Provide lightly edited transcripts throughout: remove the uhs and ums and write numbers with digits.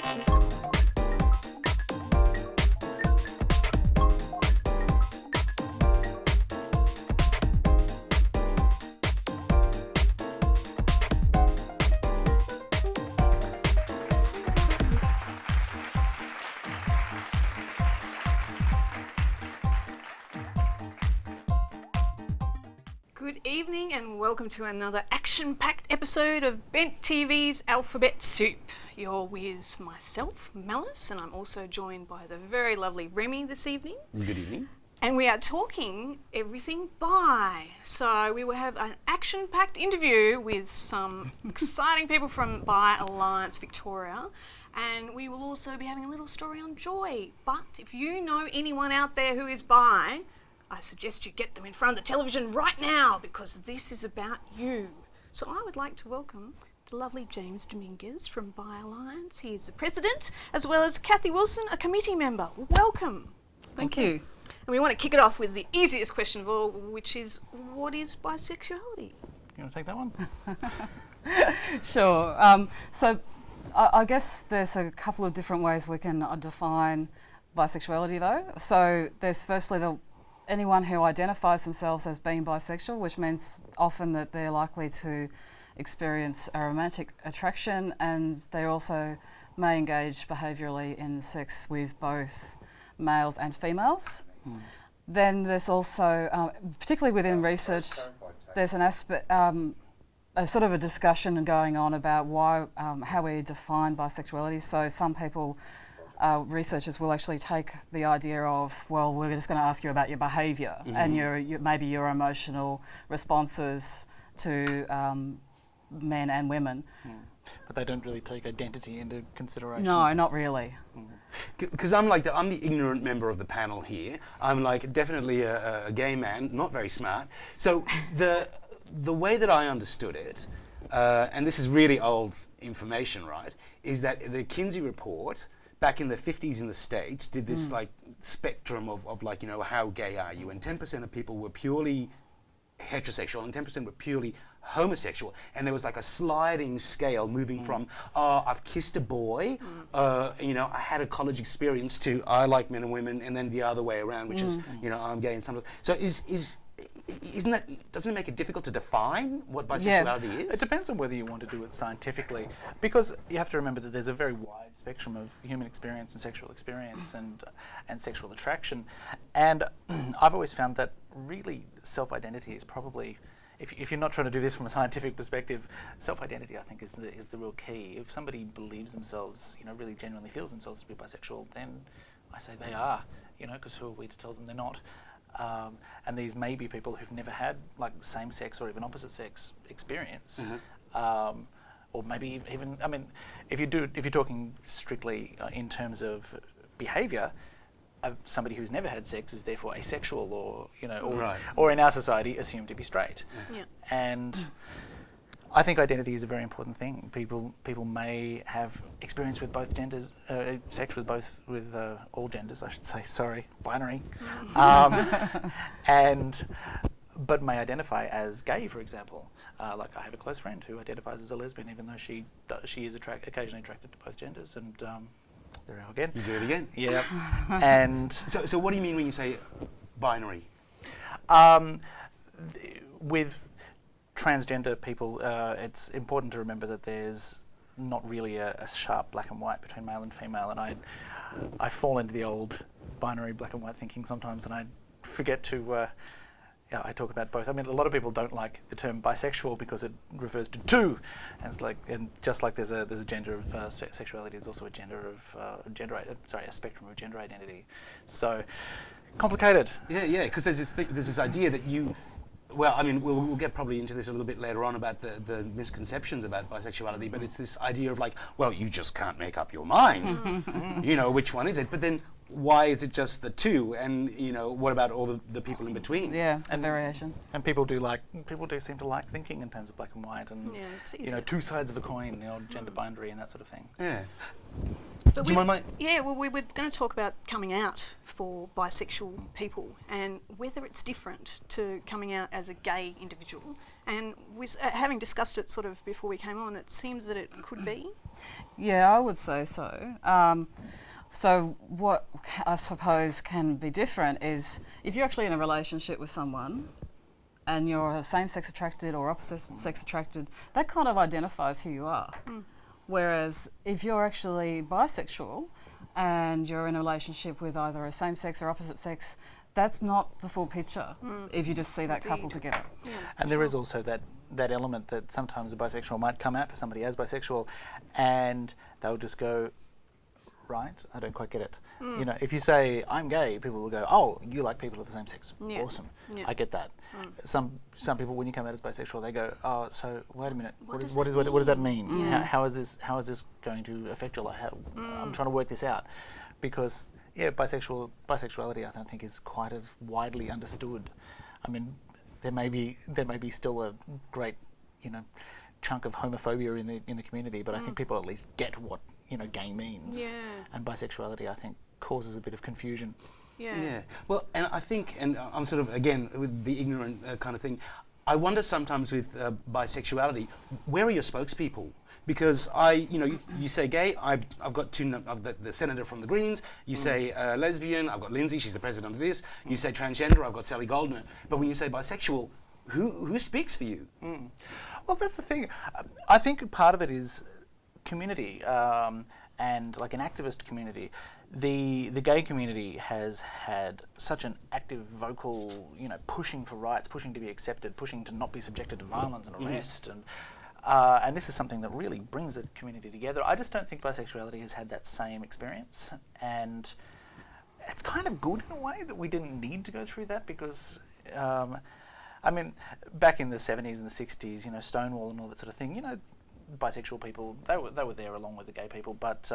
Good evening and welcome to another action-packed episode of Bent TV's Alphabet Soup. You're with myself, Malice, and I'm also joined by the very lovely Remy this evening. Good evening. And we are talking everything bi. So we will have an action-packed interview with some exciting people from Bi Alliance Victoria. And we will also be having a little story on joy. But if you know anyone out there who is bi, I suggest you get them in front of the television right now because this is about you. So I would like to welcome the lovely James Domingues from Bi Alliance. He is the president, as well as Kathi Wilson, a committee member. Welcome. Thank you. And we want to kick it off with the easiest question of all, which is, what is bisexuality? You want to take that one? Sure. So I guess there's a couple of different ways we can define bisexuality though. So there's firstly anyone who identifies themselves as being bisexual, which means often that they're likely to experience a romantic attraction, and they also may engage behaviourally in sex with both males and females. Then there's also, particularly within research, there's an aspect, a sort of a discussion going on about why, how we define bisexuality. So some people, researchers will actually take the idea of, well, we're just going to ask you about your behaviour and maybe your emotional responses to men and women. But they don't really take identity into consideration. No, not really. Because I'm the ignorant member of the panel here. I'm like definitely a gay man, not very smart. So the way that I understood it, and this is really old information, right, is that the Kinsey report back in the 50s in the States did this like spectrum of like, you know, how gay are you? And 10% of people were purely heterosexual and 10% were purely homosexual. And there was like a sliding scale moving from, I've kissed a boy, you know, I had a college experience, to I like men and women, and then the other way around, which is, you know, I'm gay and sometimes. So doesn't it make it difficult to define what bisexuality is? It depends on whether you want to do it scientifically, because you have to remember that there's a very wide spectrum of human experience and sexual experience and sexual attraction. And I've always found that really self-identity is probably, if you're not trying to do this from a scientific perspective, self-identity I think is the real key. If somebody believes themselves, you know, really genuinely feels themselves to be bisexual, then I say they are, you know, because who are we to tell them they're not? And these may be people who've never had like same-sex or even opposite-sex experience, or maybe even, I mean, if you're talking strictly in terms of behaviour, somebody who's never had sex is therefore asexual, or you know, or in our society assumed to be straight. Yeah. And I think identity is a very important thing. People may have experience with both genders, sex with all genders, I should say. Sorry, binary, but may identify as gay, for example. Like I have a close friend who identifies as a lesbian, even though she is occasionally attracted to both genders. And there we are again. You do it again. Yeah. And so what do you mean when you say binary? With transgender people, it's important to remember that there's not really a sharp black and white between male and female, and I fall into the old binary black and white thinking sometimes, and I forget to I talk about both. I mean, a lot of people don't like the term bisexual because it refers to two, and it's like, and just like there's a gender of sexuality, there's also a a spectrum of gender identity. So complicated. Yeah, because there's this idea that you. Well, I mean, we'll get probably into this a little bit later on about the misconceptions about bisexuality, but it's this idea of like, well, you just can't make up your mind, you know, which one is it? But then why is it just the two? And, you know, what about all the people in between? Yeah, and variation. And people do seem to like thinking in terms of black and white and, you know, two sides of a coin, the old gender binary and that sort of thing. Yeah. But Do you mind, mate? Yeah, well, we were going to talk about coming out for bisexual people and whether it's different to coming out as a gay individual. And having discussed it sort of before we came on, it seems that it could be. Yeah, I would say so. So what I suppose can be different is if you're actually in a relationship with someone and you're same-sex attracted or opposite-sex attracted, that kind of identifies who you are. Whereas if you're actually bisexual and you're in a relationship with either a same-sex or opposite sex, that's not the full picture if you just see that couple together. Yeah, And there is also that element that sometimes a bisexual might come out to somebody as bisexual and they'll just go, right, I don't quite get it. You know, if you say, I'm gay, people will go, oh, you like people of the same sex. Yeah. Awesome. Yeah. I get that. Some people, when you come out as bisexual, they go, oh, so wait a minute, what does does that that mean? Yeah. How is this going to affect your life? I'm trying to work this out. Because, yeah, bisexuality, I don't think, is quite as widely understood. I mean, there may be still a great, chunk of homophobia in the community, but I think people at least get what gay means. Yeah. And bisexuality, I think, causes a bit of confusion. Yeah. Yeah. Well, and I think, and I'm sort of, again, with the ignorant kind of thing, I wonder sometimes with bisexuality, where are your spokespeople? Because you say gay, I've got the senator from the Greens. You say lesbian, I've got Lindsay, she's the president of this. You say transgender, I've got Sally Goldner. But when you say bisexual, who speaks for you? Well, that's the thing. I think part of it is community and like an activist community. The gay community has had such an active vocal, pushing for rights, pushing to be accepted, pushing to not be subjected to violence and arrest, and this is something that really brings the community together. I just don't think bisexuality has had that same experience, and it's kind of good in a way that we didn't need to go through that because. I mean, back in the 70s and the 60s, Stonewall and all that sort of thing, bisexual people, they were there along with the gay people, but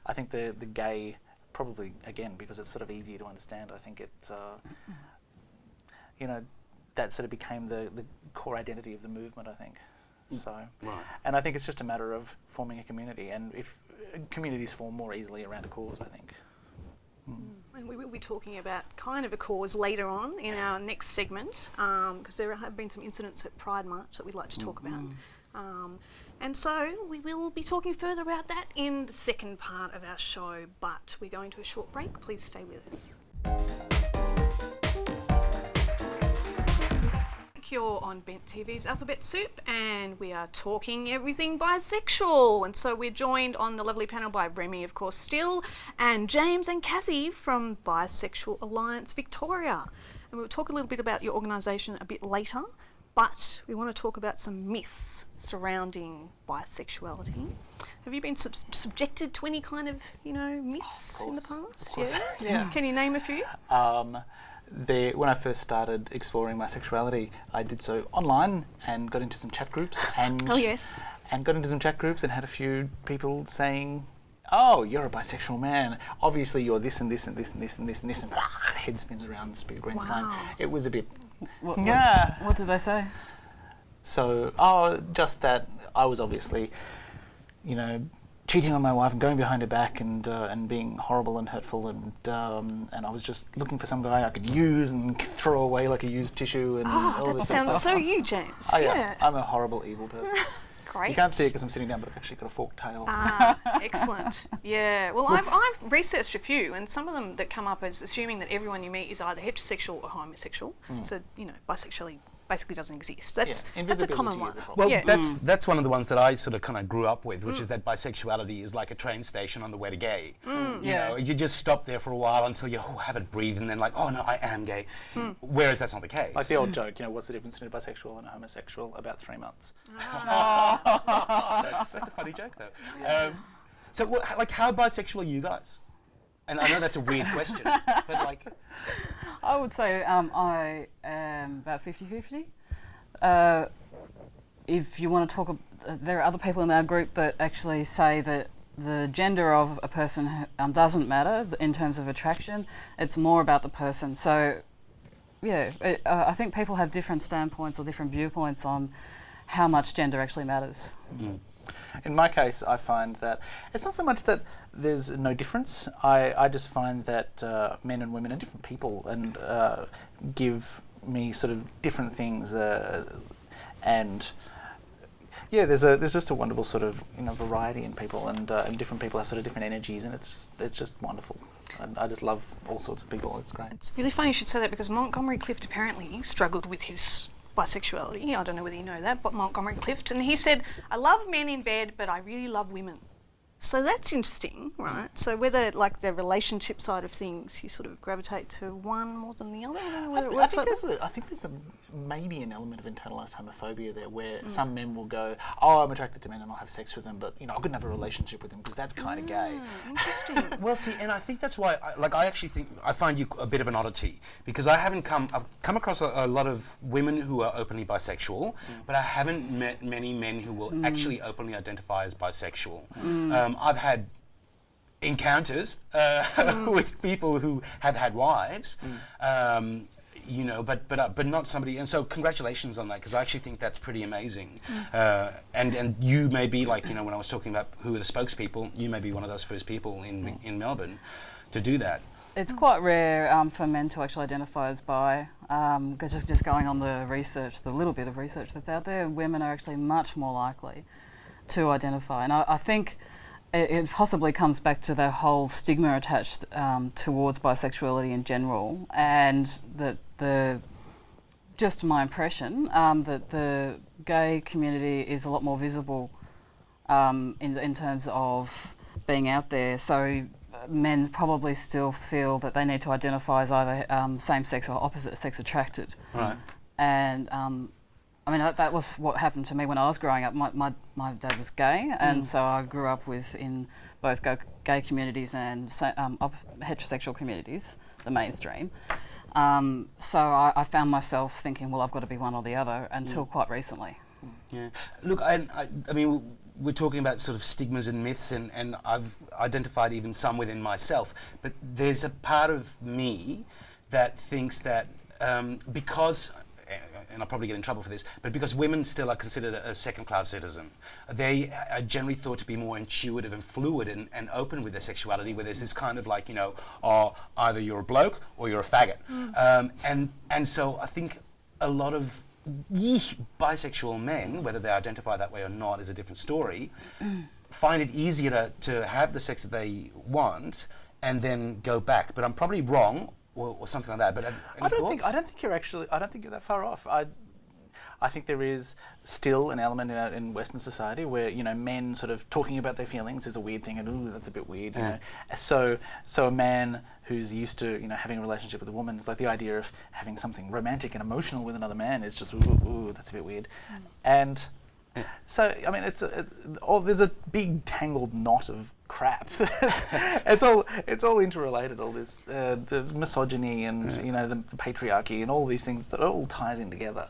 I think the gay, probably, again, because it's sort of easier to understand, I think it, that sort of became the core identity of the movement, I think. So, Right. And I think it's just a matter of forming a community, and if communities form more easily around a cause, I think. And we will be talking about kind of a cause later on in our next segment, because there have been some incidents at Pride March that we'd like to talk about. And so we will be talking further about that in the second part of our show, but we're going to a short break. Please stay with us. You're on Bent TV's Alphabet Soup, and we are talking everything bisexual. And so we're joined on the lovely panel by Remy, of course, still, and James and Kathi from Bisexual Alliance Victoria. And we'll talk a little bit about your organisation a bit later, but we want to talk about some myths surrounding bisexuality. Have you been subjected to any kind of, myths in the past? Yeah. Can you name a few? When I first started exploring my sexuality, I did so online and got into some chat groups and and had a few people saying, "Oh, you're a bisexual man. Obviously, you're this and this and this and this and this and this," and head spins around, speed brains time. It was a bit, What did they say? So, just that I was obviously, cheating on my wife and going behind her back and being horrible and hurtful and I was just looking for some guy I could use and throw away like a used tissue and all That this sort of sounds stuff. so you, James. Oh, yeah. I'm a horrible, evil person. Great. You can't see it because I'm sitting down, but I've actually got a forked tail. Excellent. Yeah. Well, I've researched a few, and some of them that come up as assuming that everyone you meet is either heterosexual or homosexual. So, bisexuality basically doesn't exist. That's a common Invisibility one. is a problem. Well, that's one of the ones that I sort of kind of grew up with, which is that bisexuality is like a train station on the way to gay. You just stop there for a while until you have it breathe, and then like, oh no, I am gay. Whereas that's not the case. Like the old joke, what's the difference between a bisexual and a homosexual? About 3 months. That's a funny joke though. So, how bisexual are you guys? And I know that's a weird question, but like... I would say I am about 50-50. If you want to talk, there are other people in our group that actually say that the gender of a person doesn't matter in terms of attraction. It's more about the person. So, I think people have different standpoints or different viewpoints on how much gender actually matters. In my case, I find that it's not so much that there's no difference. I just find that men and women are different people and give me sort of different things, and yeah, there's just a wonderful sort of variety in people, and different people have sort of different energies, and it's just wonderful. And I just love all sorts of people. It's great. It's really funny you should say that, because Montgomery Clift apparently struggled with his bisexuality. I don't know whether you know that, but Montgomery Clift, and he said, "I love men in bed, but I really love women." So that's interesting, right? So whether, like, the relationship side of things, you sort of gravitate to one more than the other? I don't know whether it works like that. I think there's maybe an element of internalised homophobia there, where some men will go, "Oh, I'm attracted to men and I'll have sex with them, but I couldn't have a relationship with them because that's kind of gay." Interesting. Well, see, and I think that's why, I actually think I find you a bit of an oddity, because I've come across a lot of women who are openly bisexual, but I haven't met many men who will actually openly identify as bisexual. I've had encounters with people who have had wives, but not somebody. And so, congratulations on that, because I actually think that's pretty amazing. And you may be, like, when I was talking about who are the spokespeople, you may be one of those first people in Melbourne to do that. It's quite rare for men to actually identify as bi, because just going on the research, the little bit of research that's out there, women are actually much more likely to identify. And I think it possibly comes back to the whole stigma attached towards bisexuality in general, and that just my impression that the gay community is a lot more visible in terms of being out there. So men probably still feel that they need to identify as either same-sex or opposite-sex attracted. Right. And I mean, that was what happened to me when I was growing up. My dad was gay, and so I grew up in both gay communities and heterosexual communities, the mainstream. So I found myself thinking, well, I've got to be one or the other, until quite recently. Yeah. Look, I mean, we're talking about sort of stigmas and myths, and I've identified even some within myself, but there's a part of me that thinks that because, and I'll probably get in trouble for this, but because women still are considered a second-class citizen, they are generally thought to be more intuitive and fluid and open with their sexuality, where there's this kind of like, either you're a bloke or you're a faggot. And so I think a lot of bisexual men, whether they identify that way or not is a different story, find it easier to have the sex that they want and then go back. But I'm probably wrong, or something like that. But I don't think you're that far off. I think there is still an element in Western society where men sort of talking about their feelings is a weird thing, and ooh, that's a bit weird. So a man who's used to having a relationship with a woman, is like the idea of having something romantic and emotional with another man is just ooh, that's a bit weird. And so I mean, there's a big tangled knot of crap. it's all interrelated. All this the misogyny and the patriarchy and all these things that all ties in together.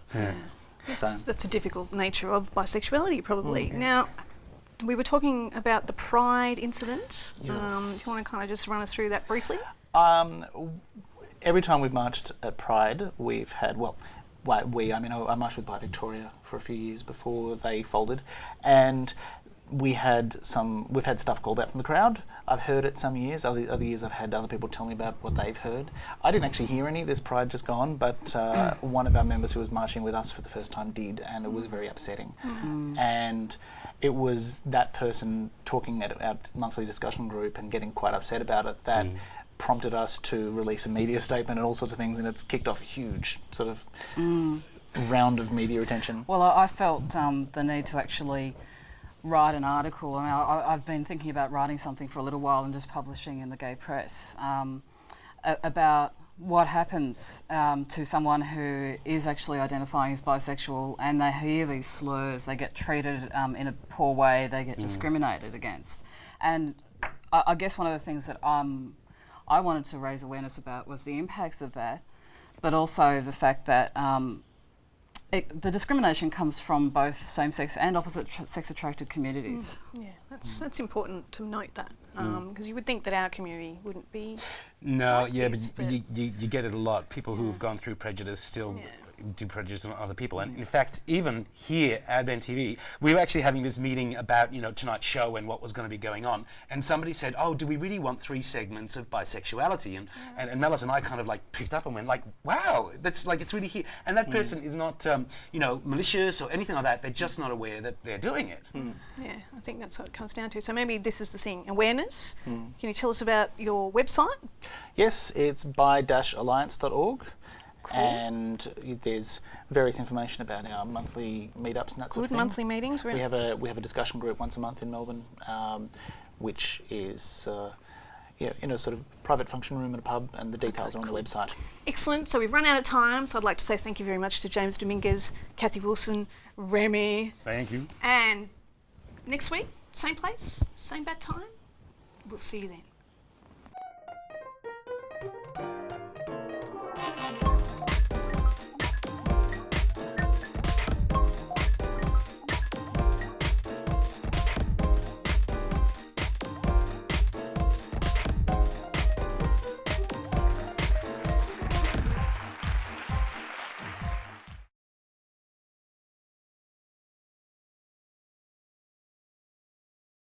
That's a difficult nature of bisexuality, probably. Now, we were talking about the Pride incident. Yes. Do you want to kind of just run us through that briefly? Every time we've marched at Pride, we've had, I marched with Bi Victoria for a few years before they folded, and we've had stuff called out from the crowd. I've heard it some years. Other years I've had other people tell me about what they've heard. I didn't actually hear any this Pride just gone, but one of our members who was marching with us for the first time did, and it was very upsetting. And it was that person talking at our monthly discussion group and getting quite upset about it that prompted us to release a media statement and all sorts of things, and it's kicked off a huge sort of round of media attention. Well, I felt the need to actually write an article. I mean, I've been thinking about writing something for a little while and just publishing in the gay press about what happens to someone who is actually identifying as bisexual and they hear these slurs, they get treated in a poor way, they get discriminated against. And I guess one of the things that I wanted to raise awareness about was the impacts of that, but also the fact that the discrimination comes from both same-sex and opposite-sex attracted communities. Yeah, that's important to note that, because you would think that our community wouldn't be. No, like yeah, this, but you get it a lot. People who have gone through prejudice still do prejudice on other people. And in fact, even here at NTV, we were actually having this meeting about, you know, tonight's show and what was going to be going on. And somebody said, oh, do we really want 3 segments of bisexuality? And Malice and I kind of like picked up and went like, wow, that's like, it's really here. And that person is not, you know, malicious or anything like that. They're just not aware that they're doing it. Yeah, I think that's what it comes down to. So maybe this is the thing, awareness. Can you tell us about your website? Yes, it's bi-alliance.org. And there's various information about our monthly meetups and that sort of thing. Good monthly meetings. We have a discussion group once a month in Melbourne, which is in a sort of private function room in a pub, and the details are on the website. Excellent. So we've run out of time. So I'd like to say thank you very much to James Domingues, Kathi Wilson, Remy. Thank you. And next week, same place, same bad time. We'll see you then.